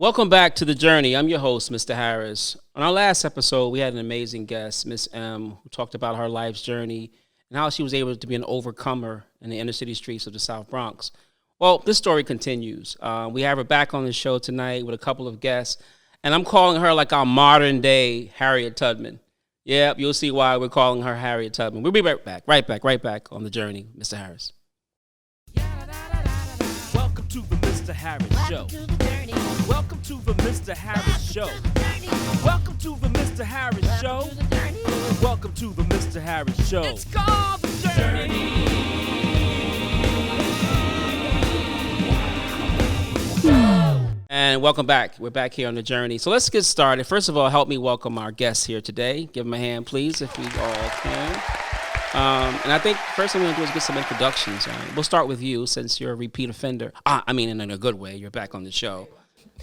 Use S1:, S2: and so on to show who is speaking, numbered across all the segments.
S1: Welcome back to The Journey. I'm your host, Mr. Harris. On our last episode, we had an amazing guest, Miss M, who talked about her life's journey and how she was able to be an overcomer in the inner city streets of the South Bronx. Well, this story continues. We have her back on the show tonight with a couple of guests, and I'm calling her like our modern-day Harriet Tubman. Yep, you'll see why we're calling her Harriet Tubman. We'll be right back on The Journey, Mr. Harris. Welcome to the Mr. Harris Show. Welcome to the Mr. Harris Show. Welcome to the Mr. Harris Show. Welcome to the Mr. Harris Show. It's called The Journey. And welcome back. We're back here on The Journey. So let's get started. First of all, help me welcome our guests here today. Give them a hand, please, if we all can. And I think first thing we're going to do is get some introductions. We'll start with you since you're a repeat offender. I mean, in a good way. You're back on the show.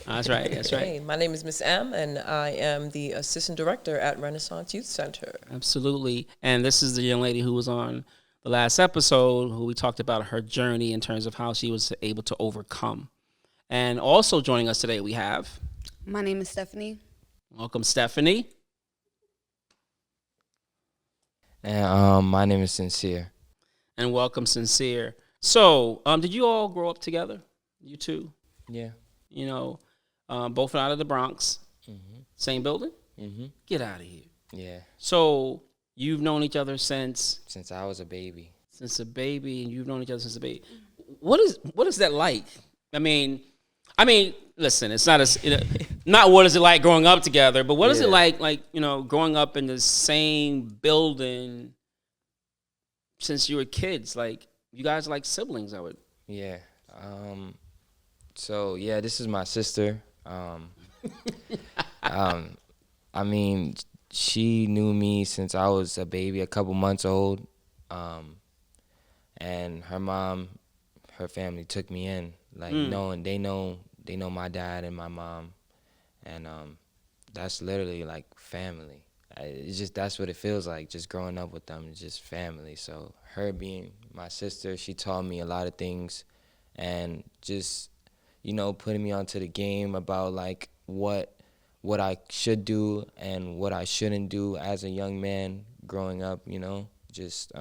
S1: That's right.
S2: Hey, my name is Miss M, and I am the Assistant Director at Renaissance Youth Center.
S1: Absolutely. And this is the young lady who was on the last episode, who we talked about her journey in terms of how she was able to overcome. And also joining us today, we have...
S3: My name is Stephanie.
S1: Welcome, Stephanie.
S4: And my name is Sincere.
S1: And welcome, Sincere. So, did you all grow up together? You two?
S4: Yeah.
S1: You know, both out of the Bronx.
S4: Mm-hmm.
S1: Same building?
S4: Mm-hmm.
S1: Get out of here.
S4: Yeah.
S1: So, you've known each other since
S4: I was a baby.
S1: Since a baby, and you've known each other since a baby. What is that like? I mean, listen, it's not not what is it like growing up together, but what is it like, growing up in the same building since you were kids? Like, you guys are like siblings, I would.
S4: Yeah. So yeah, this is my sister. I mean, she knew me since I was a baby, a couple months old. And her family took me in, like knowing they know my dad and my mom, and that's literally like family. It's just, that's what it feels like, just growing up with them. It's just family. So her being my sister, she taught me a lot of things, and just, putting me onto the game about like what I should do and what I shouldn't do as a young man growing up. Just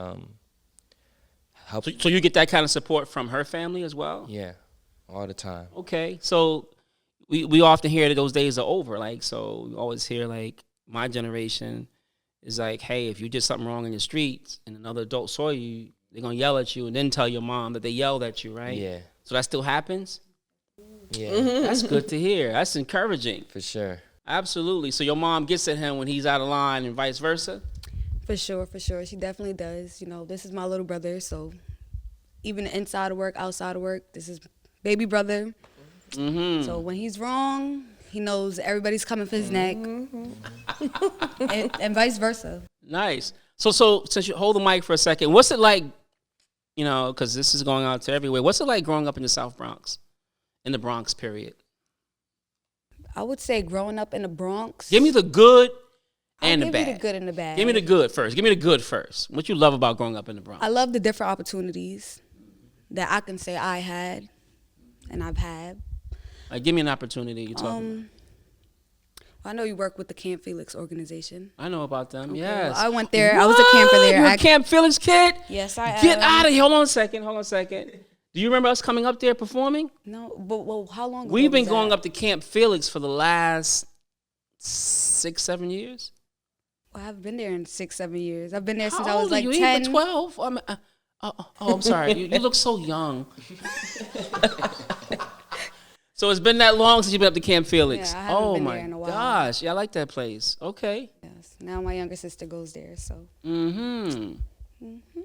S4: help.
S1: So you get that kind of support from her family as well?
S4: Yeah. All the time.
S1: Okay, so we often hear that those days are over. Like, so we always hear, like, my generation is like, hey, if you did something wrong in the streets and another adult saw you, they're going to yell at you and then tell your mom that they yelled at you, right?
S4: Yeah.
S1: So that still happens?
S4: Yeah.
S1: That's good to hear. That's encouraging.
S4: For sure.
S1: Absolutely. So your mom gets at him when he's out of line and vice versa?
S3: For sure. She definitely does. This is my little brother, so even inside of work, outside of work, this is baby brother. Mm-hmm. So when he's wrong, he knows everybody's coming for his neck, and vice versa. Nice.
S1: So since you hold the mic for a second, what's it like, because this is going out to everywhere, what's it like growing up in the South Bronx, in the Bronx period?
S3: I would say growing up in the Bronx.
S1: Give me the good and the bad.
S3: Give me the good and the bad.
S1: Give me the good first. What you love about growing up in the Bronx?
S3: I love the different opportunities that I can say I had and I've had.
S1: Like, give me an opportunity you're talking
S3: about. I know you work with the Camp Felix organization.
S1: I know about them,
S3: okay.
S1: yes.
S3: Well, I went there. What? I was a camper there.
S1: You're a Camp Felix kid?
S3: Yes, I am.
S1: Get out of here. Hold on a second. Do you remember us coming up there performing?
S3: No, but how long ago
S1: We've been going up to Camp Felix for the last 6-7 years.
S3: Well, I haven't been there in 6-7 years. I've been there since
S1: How
S3: I was like
S1: you?
S3: 10.
S1: You 12? I'm sorry. You look so young. So it's been that long since you've been up to Camp Felix.
S3: Yeah, I haven't been there in a while.
S1: Gosh, yeah, I like that place. Okay.
S3: Yes. Now my younger sister goes there, so.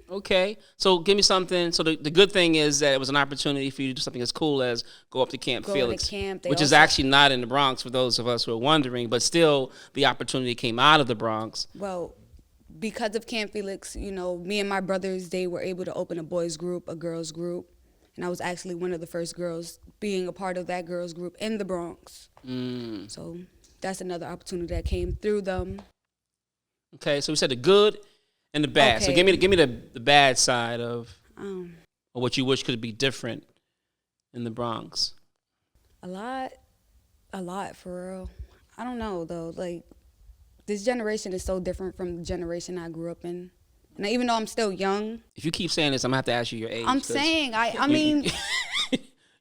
S1: Okay. So give me something. So the good thing is that it was an opportunity for you to do something as cool as go up to Camp Felix,
S3: which
S1: is actually not in the Bronx for those of us who are wondering, but still the opportunity came out of the Bronx.
S3: Well, because of Camp Felix, me and my brothers, they were able to open a boys group, a girls group. And I was actually one of the first girls being a part of that girls group in the Bronx. So that's another opportunity that came through them.
S1: Okay, so we said the good and the bad.
S3: Okay.
S1: So give me the bad side of or what you wish could be different in the Bronx.
S3: A lot A lot, for real. I don't know, though. Like, this generation is so different from the generation I grew up in. And even though I'm still young,
S1: If you keep saying this, I'm gonna have to ask you your age.
S3: I'm
S1: 'cause
S3: saying, I mean,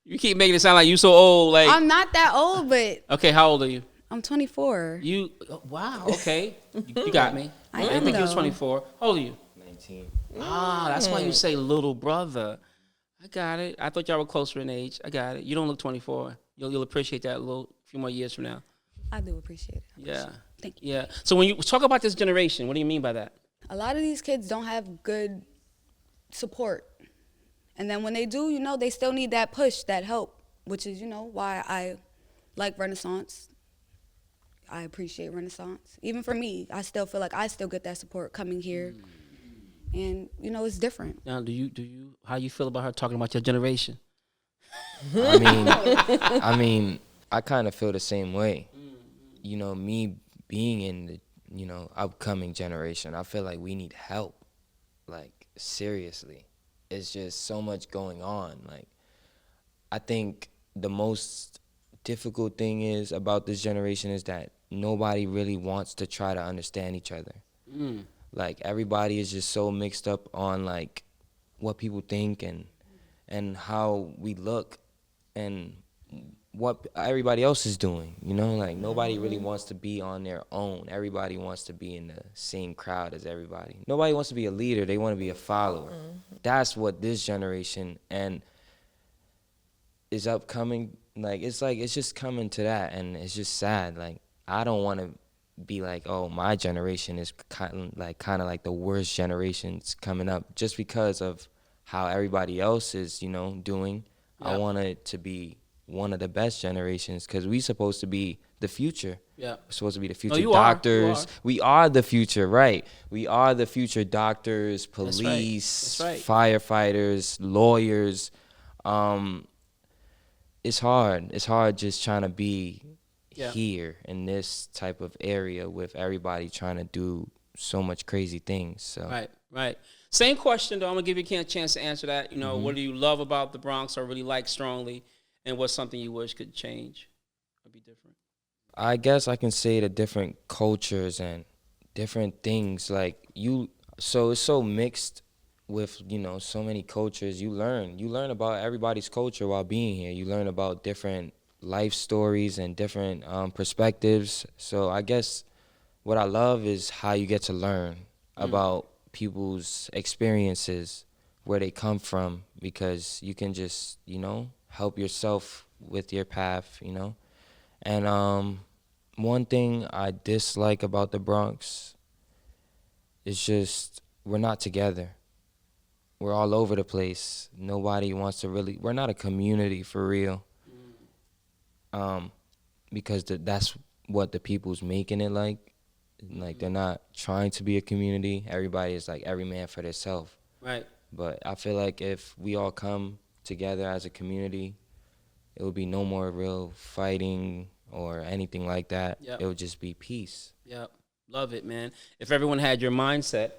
S1: you keep making it sound like you so old. Like,
S3: I'm not that old, but
S1: okay, how old are you?
S3: I'm 24.
S1: You wow, okay, you got me.
S3: I
S1: didn't
S3: am,
S1: think you was
S3: though.
S1: 24. How old are you?
S4: 19.
S1: Ah, that's why you say little brother. I got it. I thought y'all were closer in age. I got it. You don't look 24. You'll appreciate that a little few more years from now.
S3: I do appreciate it.
S1: Yeah.
S3: Thank you.
S1: Yeah. So when you talk about this generation, what do you mean by that?
S3: A lot of these kids don't have good support. And then when they do, you know, they still need that push, that help, which is, you know, why I like Renaissance. I appreciate Renaissance. Even for me, I still feel like I still get that support coming here. And, you know, it's different.
S1: Now, how you feel about her talking about your generation?
S4: I mean, I kind of feel the same way. You know, me being in the, you know, upcoming generation, I feel like we need help. Like, seriously. It's just so much going on. Like, I think the most difficult thing is about this generation is that nobody really wants to try to understand each other. Like, everybody is just so mixed up on, like, what people think and how we look and what everybody else is doing, you know? Like, nobody really wants to be on their own. Everybody wants to be in the same crowd as everybody. Nobody wants to be a leader. They want to be a follower. That's what this generation and is upcoming. Like, it's just coming to that, and it's just sad. Like, I don't want to be like, oh, my generation is kind of like the worst generations coming up just because of how everybody else is, you know, doing. Yep. I want it to be one of the best generations because we're supposed to be the future. Yeah, we're supposed to be the future doctors. We are the future, right? We are the future doctors, police, That's right. Firefighters, lawyers. It's hard. It's hard just trying to be here in this type of area with everybody trying to do so much crazy things. So
S1: Right. Same question though. I'm gonna give you a chance to answer that. You know, what do you love about the Bronx or really like strongly, and what's something you wish could change or be different?
S4: I guess I can say the different cultures and different things. Like so it's so mixed with, you know, so many cultures. You learn about everybody's culture while being here. You learn about different life stories and different perspectives. So I guess what I love is how you get to learn about people's experiences, where they come from, because you can just, you know, help yourself with your path, you know. And one thing I dislike about the Bronx is just we're not together. We're all over the place. Nobody wants to really, we're not a community for real. Because that's what the people's making it like. Like, they're not trying to be a community. Everybody is like every man for themselves.
S1: Right.
S4: But I feel like if we all come together as a community, it would be no more real fighting or anything like that. Yep. It would just be peace.
S1: Yep. Love it, man. If everyone had your mindset,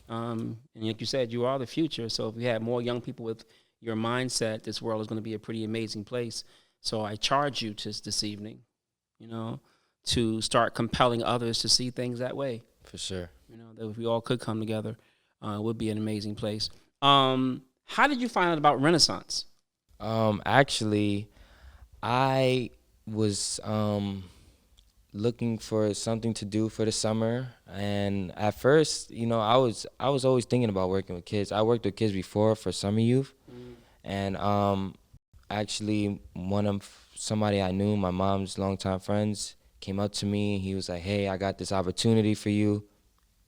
S1: and like you said, you are the future. So if we had more young people with your mindset, this world is going to be a pretty amazing place. So I charge you this evening, you know, to start compelling others to see things that way.
S4: For sure.
S1: You know, that if we all could come together, it would be an amazing place. How did you find out about Renaissance?
S4: Actually, I was looking for something to do for the summer, and at first, you know, I was always thinking about working with kids. I worked with kids before for summer youth, and actually somebody I knew, my mom's longtime friends, came up to me. He was like, hey, I got this opportunity for you.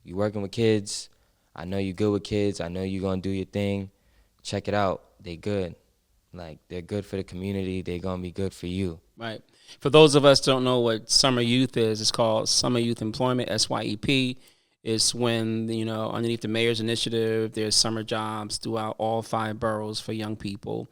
S4: You working with kids. I know you good with kids. I know you going to do your thing. Check it out. They good. Like, they're good for the community. They going to be good for you.
S1: Right. For those of us who don't know what summer youth is, it's called Summer Youth Employment, SYEP. It's when, you know, underneath the mayor's initiative, there's summer jobs throughout all 5 boroughs for young people.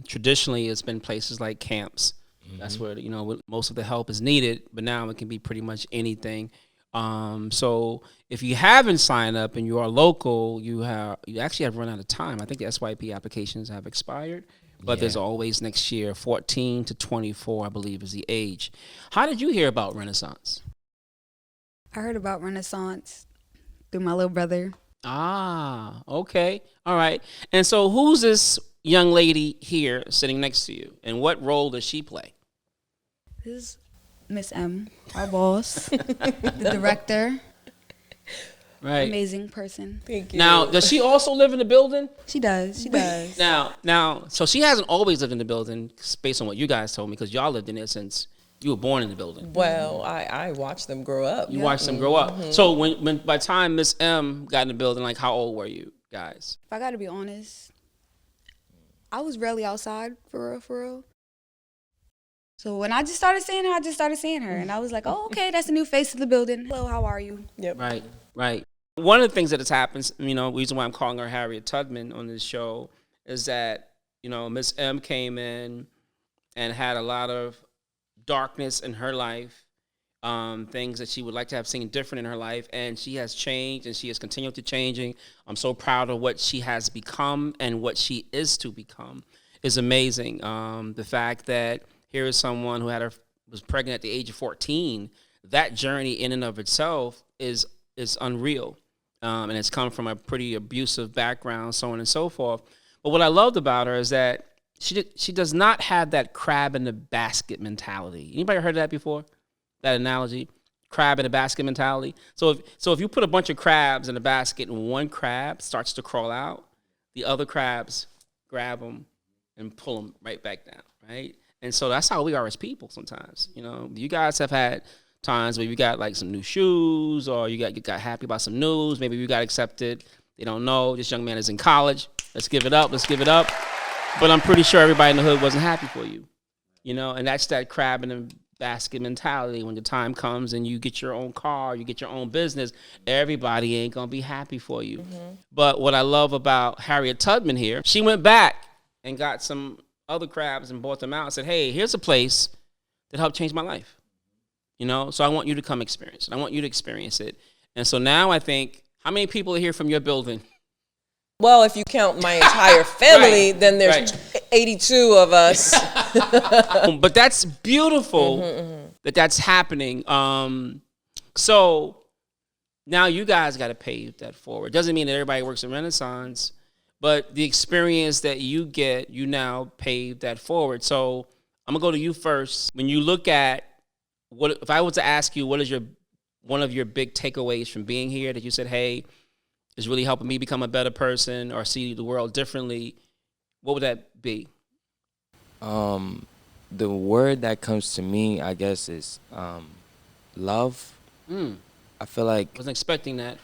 S1: Traditionally, it's been places like camps. That's where, you know, most of the help is needed, but now it can be pretty much anything. So if you haven't signed up and you are local, you actually have run out of time. I think the SYP applications have expired, but there's
S4: Yeah.
S1: always next year. 14 to 24, I believe, is the age. How did you hear about Renaissance?
S3: I heard about Renaissance through my little brother.
S1: Ah, okay. All right. And so who's this young lady here sitting next to you? And what role does she play?
S3: This is Miss M, our boss, the director,
S1: Right.
S3: amazing person.
S2: Thank you.
S1: Now, does she also live in the building?
S3: She does. She does.
S1: Now, so she hasn't always lived in the building, based on what you guys told me, because y'all lived in it since you were born in the building.
S2: Well, I watched them grow up.
S1: You watched them grow up. So when by the time Miss M got in the building, like how old were you guys?
S3: If I got to be honest, I was rarely outside for real, for real. So when I just started seeing her, and I was like, oh, okay, that's a new face of the building. Hello, how are you?
S2: Yep.
S1: Right. One of the things that has happened, the reason why I'm calling her Harriet Tubman on this show is that, Miss M came in and had a lot of darkness in her life, things that she would like to have seen different in her life, and she has changed and she has continued to changing. I'm so proud of what she has become and what she is to become is amazing. The fact that here is someone who was pregnant at the age of 14. That journey in and of itself is unreal, and it's come from a pretty abusive background, so on and so forth. But what I loved about her is that she does not have that crab in the basket mentality. Anybody heard of that before? That analogy, crab in the basket mentality. So if you put a bunch of crabs in a basket and one crab starts to crawl out, the other crabs grab them and pull them right back down, right? And so that's how we are as people sometimes. You guys have had times where you got like some new shoes, or you got happy about some news. Maybe you got accepted. They don't know this young man is in college. Let's give it up. But I'm pretty sure everybody in the hood wasn't happy for you, and that's that crab in the basket mentality. When the time comes and you get your own car, you get your own business, everybody ain't gonna be happy for you. Mm-hmm. But what I love about Harriet Tubman here, she went back and got some other crabs and bought them out and said, hey, here's a place that helped change my life. So I want you to come experience it. I want you to experience it. And so now I think, how many people are here from your building?
S2: Well, if you count my entire family,
S1: Right,
S2: then there's
S1: right.
S2: 82 of us.
S1: But that's beautiful that's happening. So now you guys got to pave that forward. Doesn't mean that everybody works in Renaissance, but the experience that you get, you now pave that forward. So I'm going to go to you first. When you look at if I was to ask you, what is one of your big takeaways from being here that you said, hey, it's really helping me become a better person or see the world differently, what would that be?
S4: The word that comes to me, I guess, is love. I feel like
S1: Wasn't expecting that.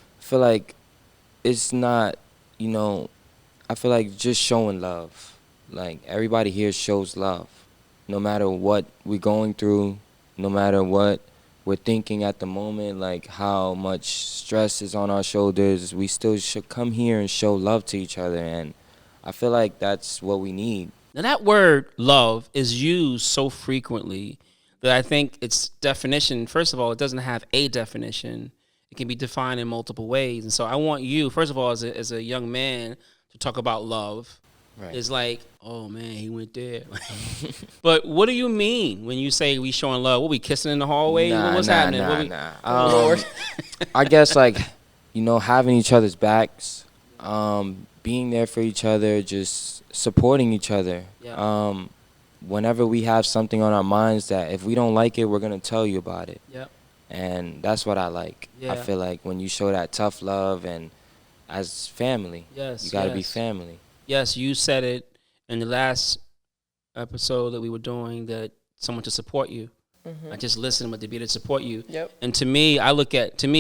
S4: it's not, I feel like just showing love. Like, everybody here shows love. No matter what we're going through, no matter what we're thinking at the moment, like how much stress is on our shoulders, we still should come here and show love to each other. And I feel like that's what we need.
S1: Now, that word love is used so frequently that I think its definition, first of all, it doesn't have a definition. It can be defined in multiple ways. And so I want you, first of all, as a young man, to talk about love.
S4: Right.
S1: It's like, oh, man, he went there. But what do you mean when you say we showing love? What, we kissing in the hallway? What's happening?
S4: I guess, like, having each other's backs, being there for each other, just supporting each other.
S1: Yeah.
S4: Whenever we have something on our minds that if we don't like it, we're going to tell you about it.
S1: Yep.
S4: And that's what I like.
S1: Yeah.
S4: I feel like when you show that tough love and as family,
S1: Yes,
S4: you got to be
S1: yes.
S4: family.
S1: Yes, you said it in the last episode that we were doing, that someone to support you.
S2: Mm-hmm.
S1: Not just listen, but to be there to support you.
S2: Yep.
S1: And to me,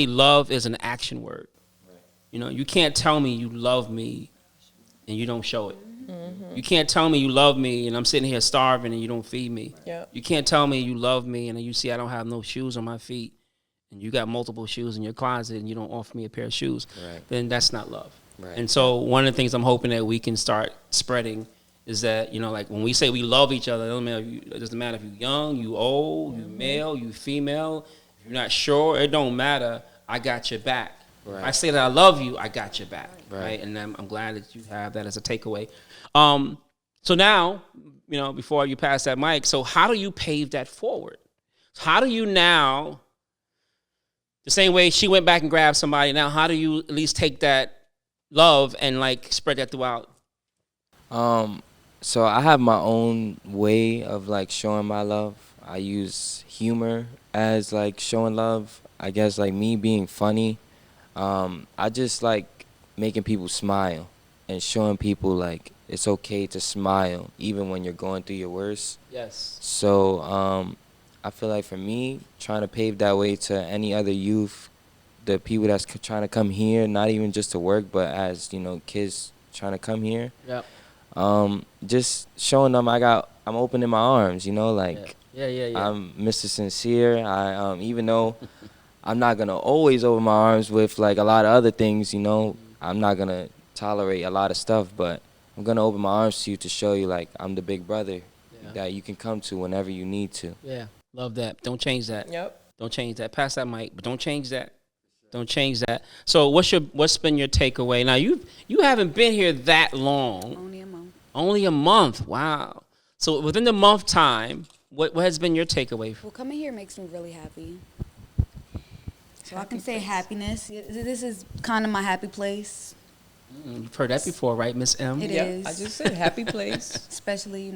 S1: love is an action word. Right. You can't tell me you love me and you don't show it. Mm-hmm. You can't tell me you love me and I'm sitting here starving and you don't feed me.
S2: Yep.
S1: You can't tell me you love me and you see I don't have no shoes on my feet and you got multiple shoes in your closet and you don't offer me a pair of shoes.
S4: Right.
S1: Then that's not love.
S4: Right.
S1: And so one of the things I'm hoping that we can start spreading is that, like when we say we love each other, it doesn't matter if you're young, you old, you male, you female. If you're not sure, it don't matter. I got your back.
S4: Right.
S1: If I say that I love you, I got your back.
S4: Right.
S1: Right? And I'm glad that you have that as a takeaway. So now, before you pass that mic, so how do you pave that forward? How do you now, the same way she went back and grabbed somebody, now how do you at least take that love and like spread that throughout?
S4: So I have my own way of like showing my love. I use humor as like showing love. I guess like me being funny. I just like making people smile and showing people like it's okay to smile even when you're going through your worst.
S1: Yes.
S4: So I feel like for me, trying to pave that way to any other youth, the people that's trying to come here, not even just to work, but as kids trying to come here.
S1: Yep.
S4: Just showing them I'm opening my arms, like
S1: Yeah.
S4: I'm Mr. Sincere. I even though I'm not gonna always open my arms with like a lot of other things, I'm not gonna tolerate a lot of stuff, but I'm gonna open my arms to you to show you like I'm the big brother that you can come to whenever you need to.
S1: Yeah. Love that. Don't change that.
S2: Yep.
S1: Don't change that. Pass that mic, but don't change that. Don't change that. So what's been your takeaway? Now you haven't been here that long.
S3: Only a month.
S1: Only a month. Wow. So within the month time, what has been your takeaway?
S3: Well, coming here makes me really happy. So I
S2: Happy
S3: can say
S2: place.
S3: happiness. This is kind of my happy place.
S1: You've heard that before, right, Miss M?
S3: It
S2: Yep,
S3: is.
S2: I just said happy place.
S3: Especially,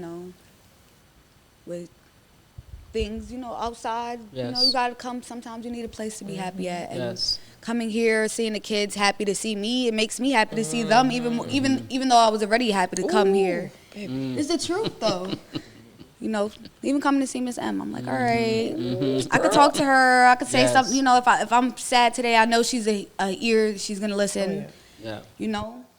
S3: with things, outside.
S1: Yes.
S3: You got to come. Sometimes you need a place to be happy at. And
S1: Yes.
S3: coming here, seeing the kids happy to see me, it makes me happy to see them, even though I was already happy to come here. It's the truth, though. Even coming to see Miss M, I'm like, all right. I could talk to her. I could say
S1: Yes.
S3: something. If I'm sad today, I know she's a ear. She's gonna listen.
S1: Yeah.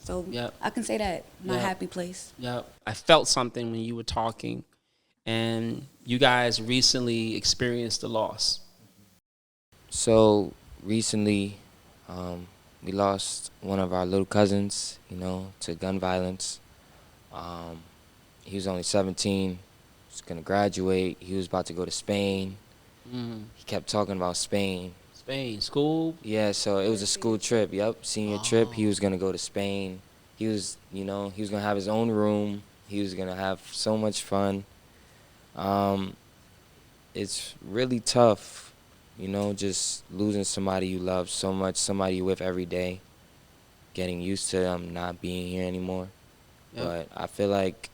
S3: So
S1: Yep.
S3: I can say that my
S1: Yep.
S3: happy place.
S1: Yeah. I felt something when you were talking, and you guys recently experienced a loss.
S4: So recently, we lost one of our little cousins, to gun violence. He was only 17. He was gonna graduate. He was about to go to Spain. He kept talking about Spain.
S1: Spain, school.
S4: Yeah, so it was a school trip. Yep, senior trip. He was gonna go to Spain. He was gonna have his own room. He was gonna have so much fun. It's really tough, just losing somebody you love so much, somebody you with every day, getting used to them not being here anymore.
S1: Yep.
S4: But I feel like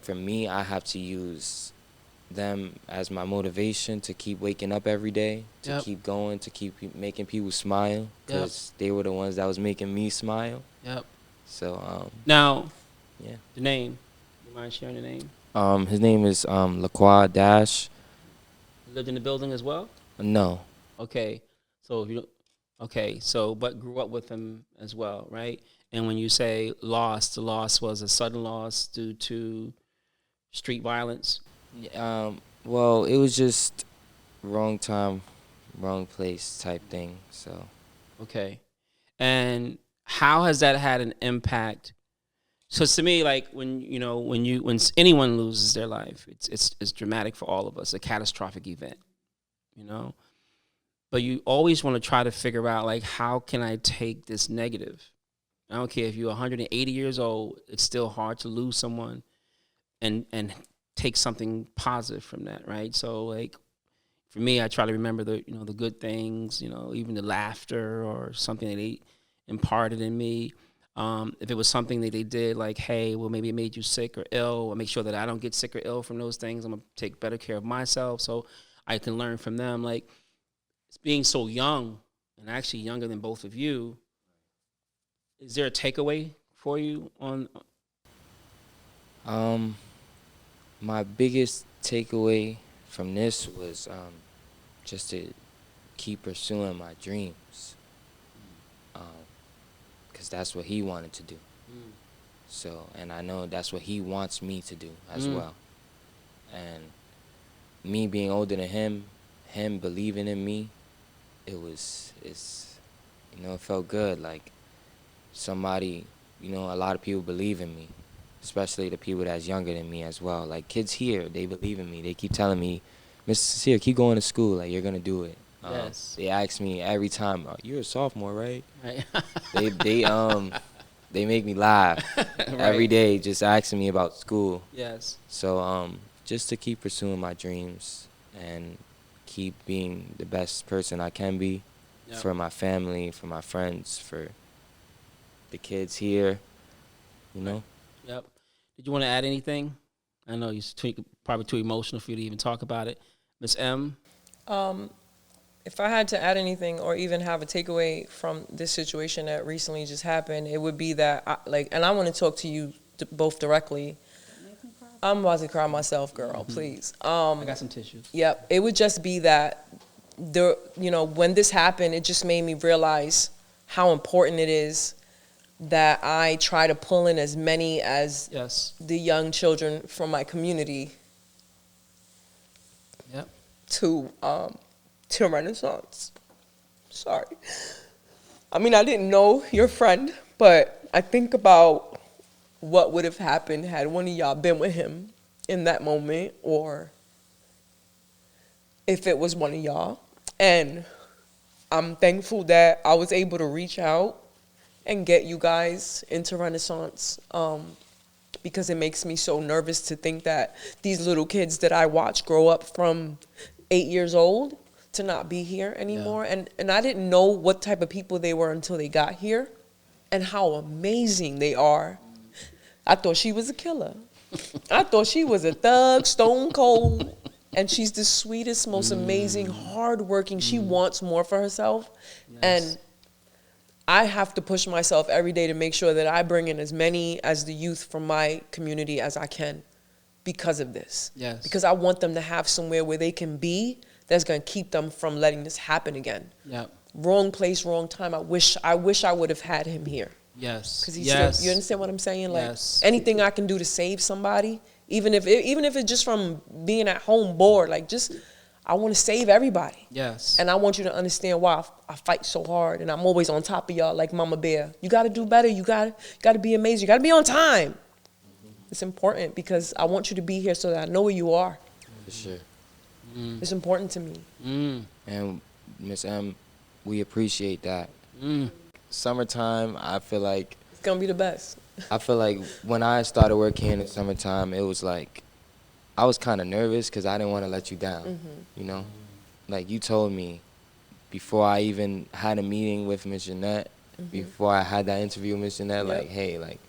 S4: for me, I have to use them as my motivation to keep waking up every day, to
S1: Yep.
S4: keep going, to keep making people smile, because they were the ones that was making me smile.
S1: Yep.
S4: So,
S1: Now,
S4: yeah.
S1: the name. You mind sharing the name?
S4: His name is LaQuad Dash.
S1: You lived in the building as well?
S4: No.
S1: Okay. So but grew up with him as well, right? And when you say lost, the loss was a sudden loss due to street violence.
S4: Well, it was just wrong time, wrong place type thing. So,
S1: Okay. And how has that had an impact? So to me, like when anyone loses their life, it's dramatic for all of us, a catastrophic event, But you always want to try to figure out like, how can I take this negative? I don't care if you're 180 years old, it's still hard to lose someone and take something positive from that, right? So like for me, I try to remember the good things, even the laughter or something that they imparted in me. If it was something that they did, like, hey, well, maybe it made you sick or ill, or make sure that I don't get sick or ill from those things. I'm gonna take better care of myself so I can learn from them. Like, being so young, and actually younger than both of you, is there a takeaway for you on?
S4: My biggest takeaway from this was just to keep pursuing my dreams, because that's what he wanted to do. So, and I know that's what he wants me to do as well. And me being older than him believing in me, it felt good. Like somebody, a lot of people believe in me, especially the people that's younger than me as well. Like kids here, they believe in me. They keep telling me, Mr. Sincere, keep going to school. Like you're gonna do it.
S1: Yes.
S4: They ask me every time, "You're a sophomore, right?"
S1: Right.
S4: they make me laugh every
S1: Right.
S4: day, just asking me about school.
S1: Yes.
S4: So just to keep pursuing my dreams and keep being the best person I can be
S1: Yep.
S4: for my family, for my friends, for the kids here, you know.
S1: Yep. Did you want to add anything? I know you're probably too emotional for you to even talk about it. Miss M.
S2: If I had to add anything or even have a takeaway from this situation that recently just happened, it would be that, and I want to talk to you both directly. I'm about to cry myself, girl, please.
S1: I got some tissues.
S2: Yep, it would just be that, when this happened, it just made me realize how important it is that I try to pull in as many as
S1: Yes.
S2: the young children from my community
S1: Yep.
S2: to Renaissance. Sorry. I mean, I didn't know your friend, but I think about what would have happened had one of y'all been with him in that moment, or if it was one of y'all. And I'm thankful that I was able to reach out and get you guys into Renaissance, because it makes me so nervous to think that these little kids that I watch grow up from 8 years old to not be here anymore.
S1: Yeah.
S2: And I didn't know what type of people they were until they got here and how amazing they are. I thought she was a killer. I thought she was a thug, stone cold. And she's the sweetest, most amazing, hardworking. She wants more for herself.
S1: Yes.
S2: And I have to push myself every day to make sure that I bring in as many as the youth from my community as I can because of this.
S1: Yes.
S2: Because I want them to have somewhere where they can be that's going to keep them from letting this happen again.
S1: Yep.
S2: Wrong place, wrong time. I wish I would have had him here.
S1: Yes.
S2: Because
S1: Yes.
S2: you understand what I'm saying? Like,
S1: Yes.
S2: anything I can do to save somebody, even if it's just from being at home bored, I want to save everybody.
S1: Yes.
S2: And I want you to understand why I fight so hard, and I'm always on top of y'all like Mama Bear. You got to do better. You got to be amazing. You got to be on time. It's important because I want you to be here so that I know where you are.
S4: For sure.
S2: It's important to me.
S4: And Miss M, we appreciate that.
S1: Mm.
S4: Summertime, I feel like
S2: It's going to be the best.
S4: when I started working in the summertime, it was like I was kind of nervous because I didn't want to let you down, you know? Like you told me before I even had a meeting with Miss Jeanette, before I had that interview with Miss Jeanette,
S2: Yep.
S4: like, hey, like,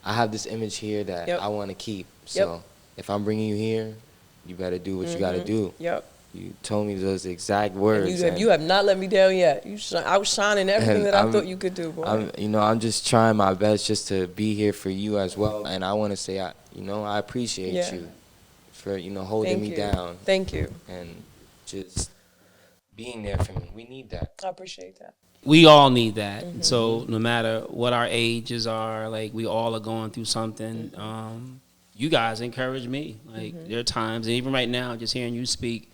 S4: I have this image here that
S2: Yep.
S4: I want to keep. So if I'm bringing you here, you better do what you got to do.
S2: Yep.
S4: You told me those exact words.
S2: And you have not let me down yet. You outshining everything
S4: And
S2: that I thought you could do, boy.
S4: I'm just trying my best just to be here for you as well. And I want to say, I appreciate you for, holding
S2: Thank
S4: me
S2: you.
S4: down
S2: Thank you.
S4: and just being there for me. We need that.
S2: I appreciate that.
S1: We all need that. So no matter what our ages are, like we all are going through something. You guys encourage me. Like there are times, and even right now, just hearing you speak,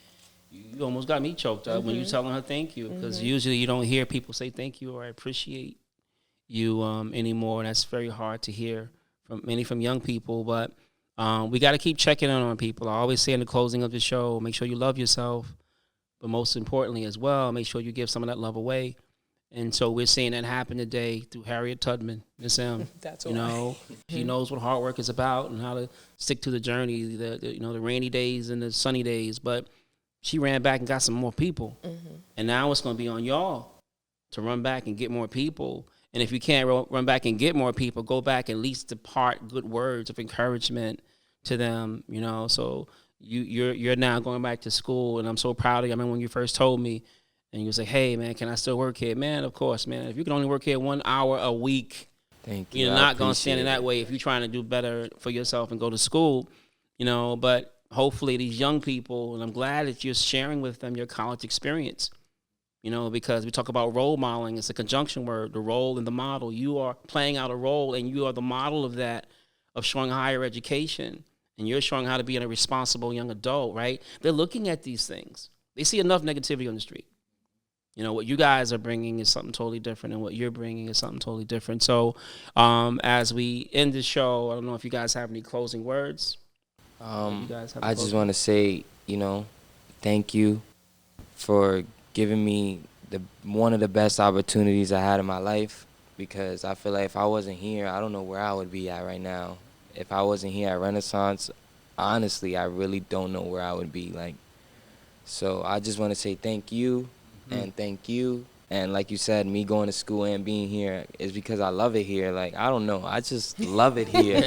S1: you almost got me choked up when you telling her thank you, because usually you don't hear people say thank you or I appreciate you anymore, and that's very hard to hear from young people. But we got to keep checking in on people. I always say in the closing of the show, make sure you love yourself, but most importantly as well, make sure you give some of that love away. And so we're seeing that happen today through Harriet Tubman, Miss M.
S2: That's
S1: You know, she knows what hard work is about and how to stick to the journey, the rainy days and the sunny days. But she ran back and got some more people. And now it's going to be on y'all to run back and get more people. And if you can't run back and get more people, go back and at least depart good words of encouragement to them, So you're now going back to school, and I'm so proud of you. I remember when you first told me, and you was like, hey, man, can I still work here? Man, of course, man. If you can only work here 1 hour a week,
S4: Thank you.
S1: you're
S4: I
S1: not going to stand in
S4: appreciate
S1: that way if you're trying to do better for yourself and go to school, But hopefully these young people, and I'm glad that you're sharing with them your college experience, because we talk about role modeling. It's a conjunction word, the role and the model. You are playing out a role, and you are the model of that, of showing higher education, and you're showing how to be a responsible young adult, right? They're looking at these things. They see enough negativity on the street. What you guys are bringing is something totally different, and what you're bringing is something totally different. So as we end the show, I don't know if you guys have any closing words.
S4: I just want to say, thank you for giving me one of the best opportunities I had in my life, because I feel like if I wasn't here, I don't know where I would be at right now. If I wasn't here at Renaissance, honestly, I really don't know where I would be. Like, so I just want to say thank you and thank you. And like you said, me going to school and being here is because I love it here. Like, I don't know, I just love it here.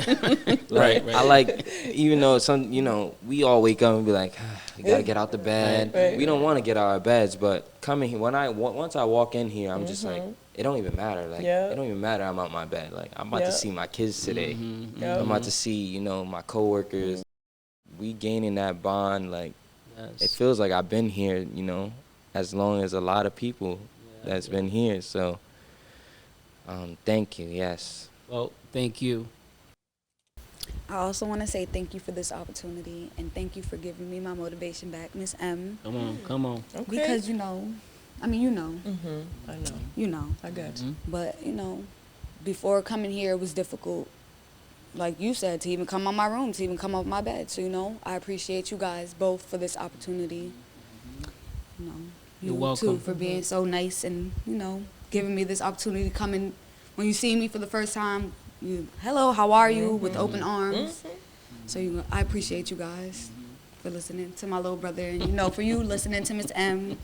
S4: Like,
S1: Right.
S4: I like, even though some, you know, we all wake up and be like, we gotta get out the bed.
S2: Right.
S4: We don't want to get out of our beds, but coming here, once I walk in here, I'm just like, it don't even matter. Like,
S2: Yeah.
S4: it don't even matter. I'm out my bed. Like, I'm about
S2: Yeah.
S4: to see my kids today.
S2: Yeah.
S4: I'm about to see, you know, my coworkers. We gaining that bond. Like,
S1: Yes.
S4: it feels like I've been here, you know, as long as a lot of people that's been here. So, thank you. Yes.
S1: Well, thank you.
S3: I also want to say thank you for this opportunity and thank you for giving me my motivation back, Miss M.
S1: Come on.
S2: Okay.
S3: Because you know, I mean, you know,
S2: I know.
S3: you know.
S2: I got you.
S3: But you know, before coming here, it was difficult. Like you said, to even come on my room, to even come off my bed. So you know, I appreciate you guys both for this opportunity. You know,
S1: You're
S3: you
S1: welcome.
S3: too for being so nice and you know giving me this opportunity to come in. When you see me for the first time, you hello, how are you, with open arms. So you, I appreciate you guys for listening to my little brother, and you know, for you listening to Miss M.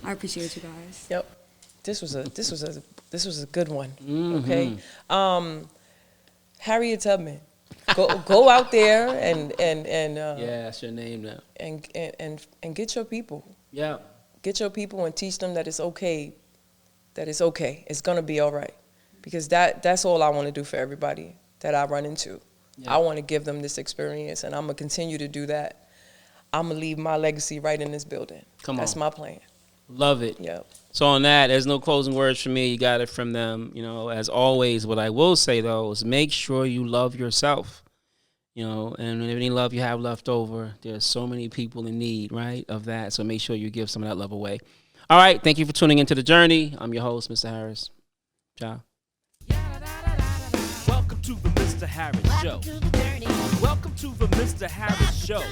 S3: I appreciate you guys.
S2: Yep. This was a good one. Okay. Harriet Tubman. Go out there and
S1: Yeah, that's your name now.
S2: and get your people.
S1: Yeah.
S2: Get your people and teach them that it's okay. That it's okay. It's gonna be all right. Because that's all I want to do for everybody that I run into.
S1: Yeah.
S2: I want to give them this experience, and I'm gonna continue to do that. I'm gonna leave my legacy right in this building.
S1: Come on.
S2: That's my plan.
S1: Love it.
S2: Yep.
S1: So on that, there's no closing words from me. You got it from them. You know, as always, what I will say though is make sure you love yourself. You know, and any love you have left over, there's so many people in need, right, of that. So make sure you give some of that love away. All right. Thank you for tuning into The Journey. I'm your host, Mr. Harris. Ciao.
S5: Welcome to the Mr. Harris Show. Welcome to the Mr. Harris Show.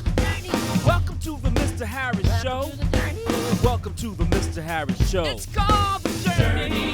S5: Welcome to the Mr. Harris Show. Welcome to the Mr. Harris Show. It's called The Journey.